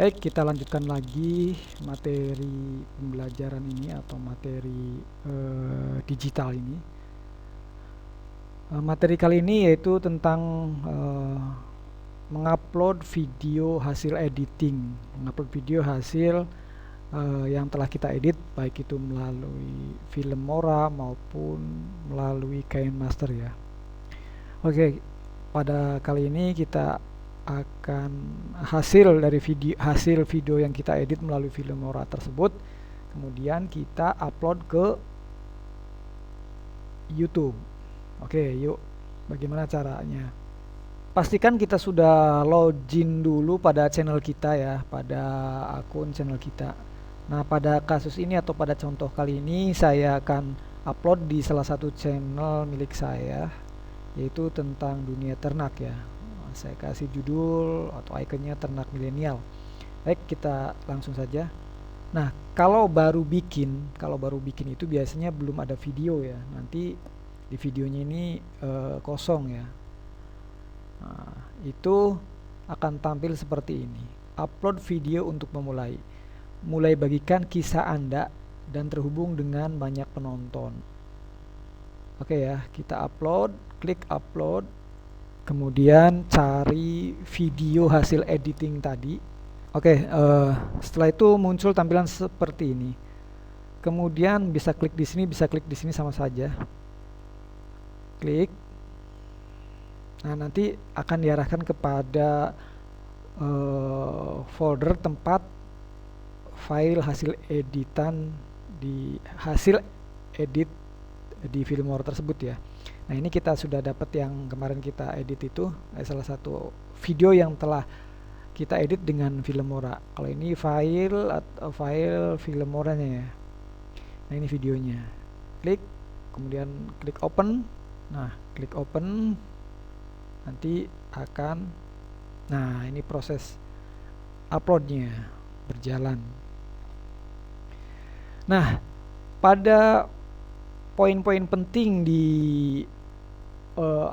Baik, kita lanjutkan lagi materi pembelajaran ini atau materi digital ini. Materi kali ini yaitu tentang mengupload video hasil editing, mengupload video hasil yang telah kita edit, baik itu melalui Filmora maupun melalui KineMaster ya. Oke, pada kali ini kita akan hasil video yang kita edit melalui Filmora tersebut kemudian kita upload ke YouTube. Oke, yuk, bagaimana caranya? Pastikan kita sudah login dulu pada channel kita ya, pada akun channel kita. Nah, pada kasus ini atau pada contoh kali ini saya akan upload di salah satu channel milik saya, yaitu tentang dunia ternak ya. Saya kasih judul atau ikonnya ternak milenial. Baik, kita langsung saja. Nah, kalau baru bikin itu biasanya belum ada video ya. Nanti di videonya ini kosong ya. Nah, itu akan tampil seperti ini. Upload video untuk memulai. Mulai bagikan kisah Anda dan terhubung dengan banyak penonton. Oke ya, kita upload, klik upload. Kemudian cari video hasil editing tadi. Oke, setelah itu muncul tampilan seperti ini. Kemudian bisa klik di sini, bisa klik di sini sama saja. Klik. Nah, nanti akan diarahkan kepada folder tempat file hasil editan di hasil edit di Filmora tersebut ya. Nah, ini kita sudah dapat yang kemarin kita edit itu, salah satu video yang telah kita edit dengan Filmora. Kalau ini file Filmoranya ya. Nah, ini videonya. Klik, kemudian klik open. Nah, klik open. Nanti akan, nah ini proses uploadnya berjalan. Nah, pada poin-poin penting di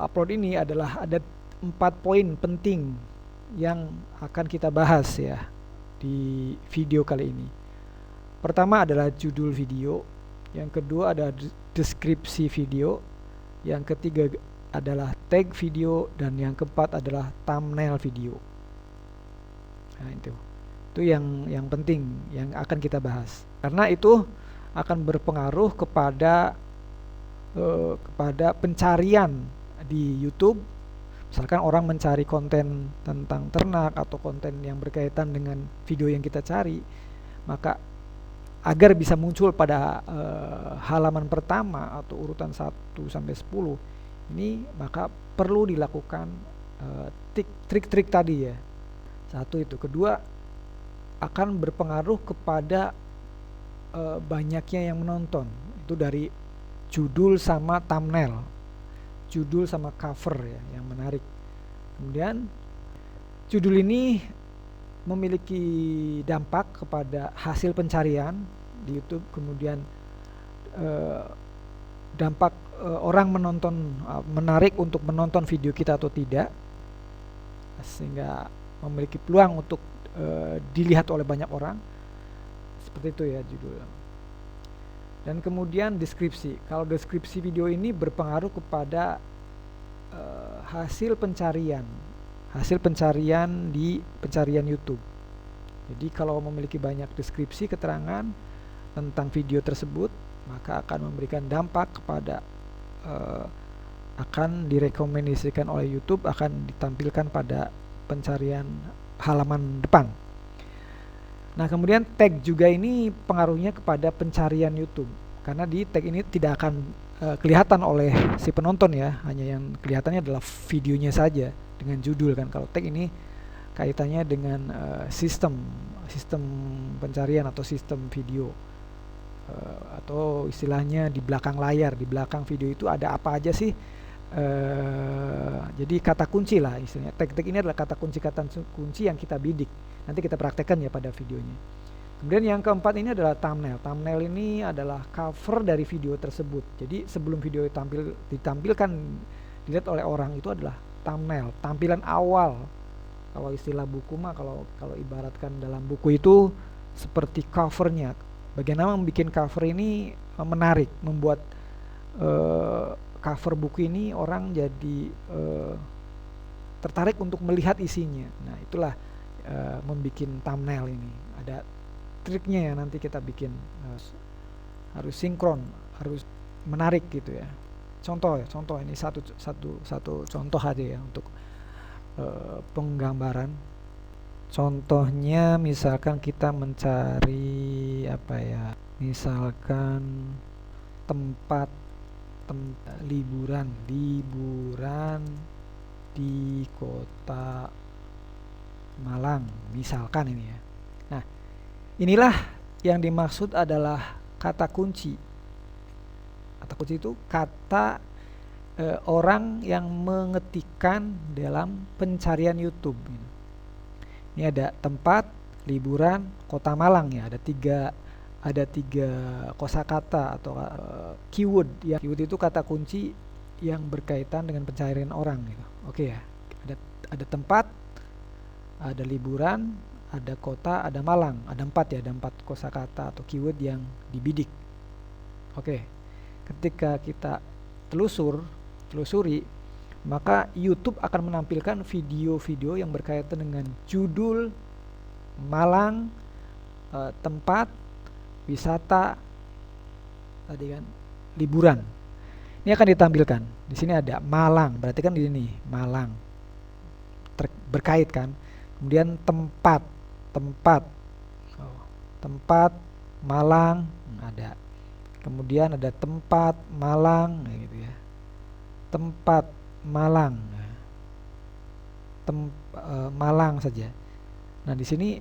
upload ini adalah ada 4 poin penting yang akan kita bahas ya di video kali ini. Pertama adalah judul video, yang kedua ada deskripsi video, yang ketiga adalah tag video, dan yang keempat adalah thumbnail video. Nah, itu yang penting yang akan kita bahas, karena itu akan berpengaruh kepada pencarian di YouTube. Misalkan orang mencari konten tentang ternak atau konten yang berkaitan dengan video yang kita cari, maka agar bisa muncul pada halaman pertama atau urutan 1 sampai 10 ini, maka perlu dilakukan trik-trik tadi ya. Satu itu. Kedua, akan berpengaruh kepada banyaknya yang menonton. Itu dari judul sama thumbnail, judul sama cover ya, yang menarik. Kemudian judul ini memiliki dampak kepada hasil pencarian di YouTube. Kemudian dampak orang menonton, menarik untuk menonton video kita atau tidak, sehingga memiliki peluang untuk dilihat oleh banyak orang. Seperti itu ya judul. Dan kemudian deskripsi. Kalau deskripsi video ini berpengaruh kepada hasil pencarian di pencarian YouTube. Jadi kalau memiliki banyak deskripsi, keterangan tentang video tersebut, maka akan memberikan dampak kepada akan direkomendasikan oleh YouTube, akan ditampilkan pada pencarian halaman depan. Nah, kemudian tag juga ini pengaruhnya kepada pencarian YouTube, karena di tag ini tidak akan kelihatan oleh si penonton ya, hanya yang kelihatannya adalah videonya saja dengan judul kan. Kalau tag ini kaitannya dengan sistem pencarian atau sistem video, atau istilahnya di belakang layar, di belakang video itu ada apa aja sih. Jadi kata kunci lah istilahnya. Tag-tag ini adalah kata kunci yang kita bidik. Nanti kita praktekkan ya pada videonya. Kemudian yang keempat ini adalah thumbnail. Thumbnail ini adalah cover dari video tersebut. Jadi sebelum video ditampilkan, dilihat oleh orang, itu adalah thumbnail, tampilan awal Kalau istilah buku mah, kalau kalau ibaratkan dalam buku itu seperti covernya. Bagaimana membuat cover ini menarik, membuat cover buku ini orang jadi tertarik untuk melihat isinya. Nah, itulah membuat thumbnail ini. Ada triknya ya, nanti kita bikin harus sinkron, harus menarik gitu ya. Contoh ini satu contoh aja ya untuk penggambaran. Contohnya misalkan kita mencari apa ya? Misalkan tempat liburan di kota Malang misalkan ini ya. Nah, inilah yang dimaksud adalah kata kunci. Kata kunci itu kata orang yang mengetikkan dalam pencarian YouTube. Ini ada tempat liburan kota Malang ya. Ada tiga kosakata atau keyword ya. Keyword itu kata kunci yang berkaitan dengan pencarian orang gitu. Oke ya. Ada tempat, ada liburan, ada kota, ada Malang. Ada 4 ya, ada 4 kosakata atau keyword yang dibidik. Oke. Ketika kita telusuri, maka YouTube akan menampilkan video-video yang berkaitan dengan judul Malang, tempat wisata tadi kan, liburan. Ini akan ditampilkan. Di sini ada Malang, berarti kan di sini Malang berkait kan. Kemudian tempat Malang ada. Kemudian ada tempat Malang gitu ya. Tempat Malang. Malang saja. Nah, di sini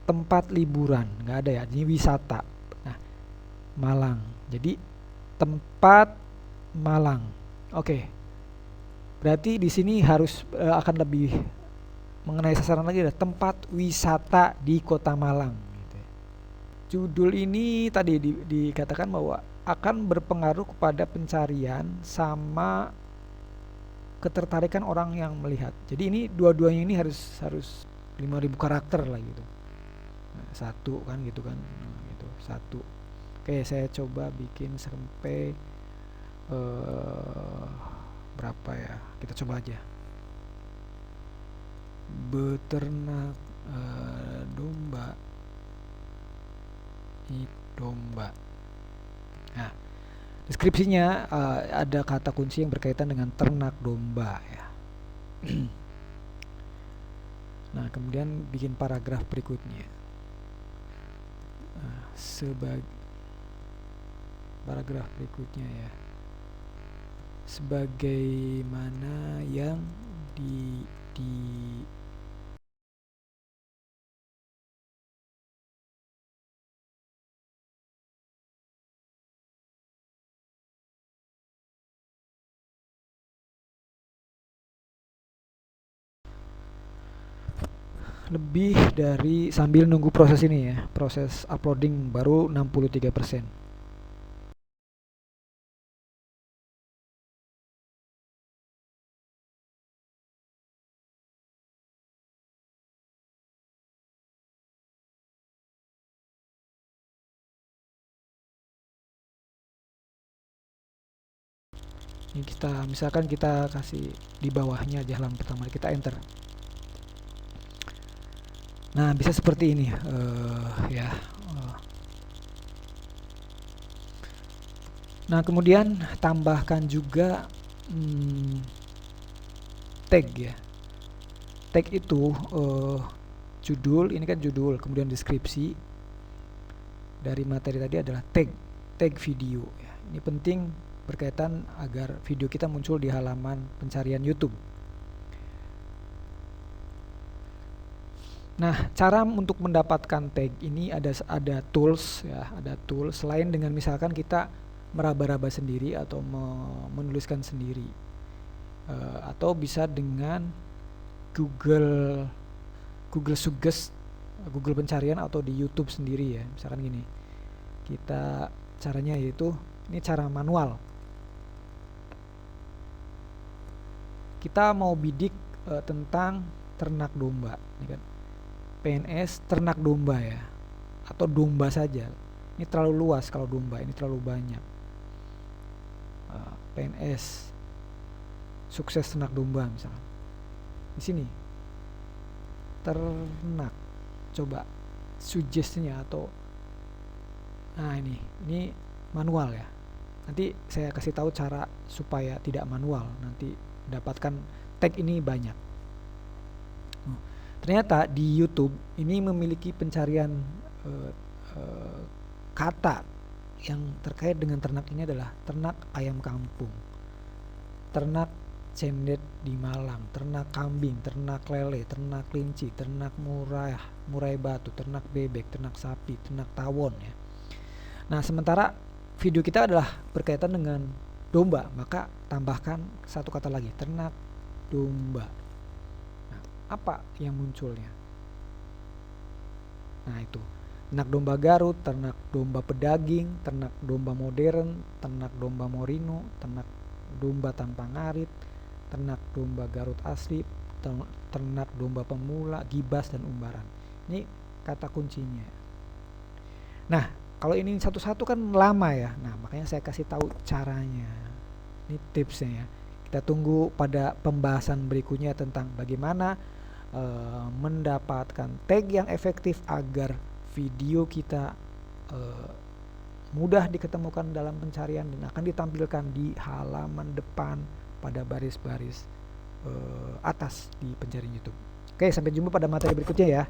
tempat liburan, nggak ada ya. Ini wisata. Nah, Malang. Jadi tempat Malang. Oke. Berarti di sini harus akan lebih mengenai sasaran lagi, ada tempat wisata di Kota Malang. Judul ini tadi dikatakan bahwa akan berpengaruh kepada pencarian sama ketertarikan orang yang melihat. Jadi ini dua-duanya ini harus 5.000 karakter lah gitu. Nah, satu kan gitu kan. Nah, gitu, satu. Oke, saya coba bikin sampai berapa ya? Kita coba aja. Beternak domba. Domba. Nah, deskripsinya ada kata kunci yang berkaitan dengan ternak domba ya. Nah, kemudian bikin paragraf berikutnya. Paragraf berikutnya ya. Sebagaimana yang di lebih dari, sambil nunggu proses ini ya, proses uploading baru 63%. Ini kita misalkan kita kasih di bawahnya aja halaman pertama, kita enter. Nah, bisa seperti ini ya. Nah, kemudian tambahkan juga tag ya. Tag itu judul, ini kan judul, kemudian deskripsi dari materi tadi adalah tag video ya. Ini penting berkaitan agar video kita muncul di halaman pencarian YouTube. Nah, cara untuk mendapatkan tag ini ada tools ya, ada tools selain dengan misalkan kita meraba-raba sendiri atau menuliskan sendiri, atau bisa dengan Google Suggest, Google pencarian, atau di YouTube sendiri ya. Misalkan gini, kita caranya yaitu ini cara manual. Kita mau bidik tentang ternak domba, ini kan PNS ternak domba ya, atau domba saja. Ini terlalu luas kalau domba, ini terlalu banyak. PNS sukses ternak domba misalnya. Di sini ternak, coba sugestinya atau ini manual ya. Nanti saya kasih tahu cara supaya tidak manual, nanti dapatkan tag ini banyak. Ternyata di YouTube ini memiliki pencarian kata yang terkait dengan ternak ini adalah ternak ayam kampung, ternak cendet di Malang, ternak kambing, ternak lele, ternak kelinci, ternak murai batu, ternak bebek, ternak sapi, ternak tawon ya. Nah, sementara video kita adalah berkaitan dengan domba, maka tambahkan satu kata lagi, ternak domba. Nah, apa yang munculnya? Nah, itu ternak domba Garut, ternak domba pedaging, ternak domba modern, ternak domba Morino, ternak domba tanpa ngarit, ternak domba Garut asli, ternak domba pemula, gibas dan umbaran. Ini kata kuncinya. Nah, kalau ini satu-satu kan lama ya. Nah, makanya saya kasih tahu caranya. Ini tipsnya ya. Kita tunggu pada pembahasan berikutnya tentang bagaimana mendapatkan tag yang efektif agar video kita mudah diketemukan dalam pencarian dan akan ditampilkan di halaman depan pada baris-baris atas di pencarian YouTube. Oke, sampai jumpa pada materi berikutnya ya.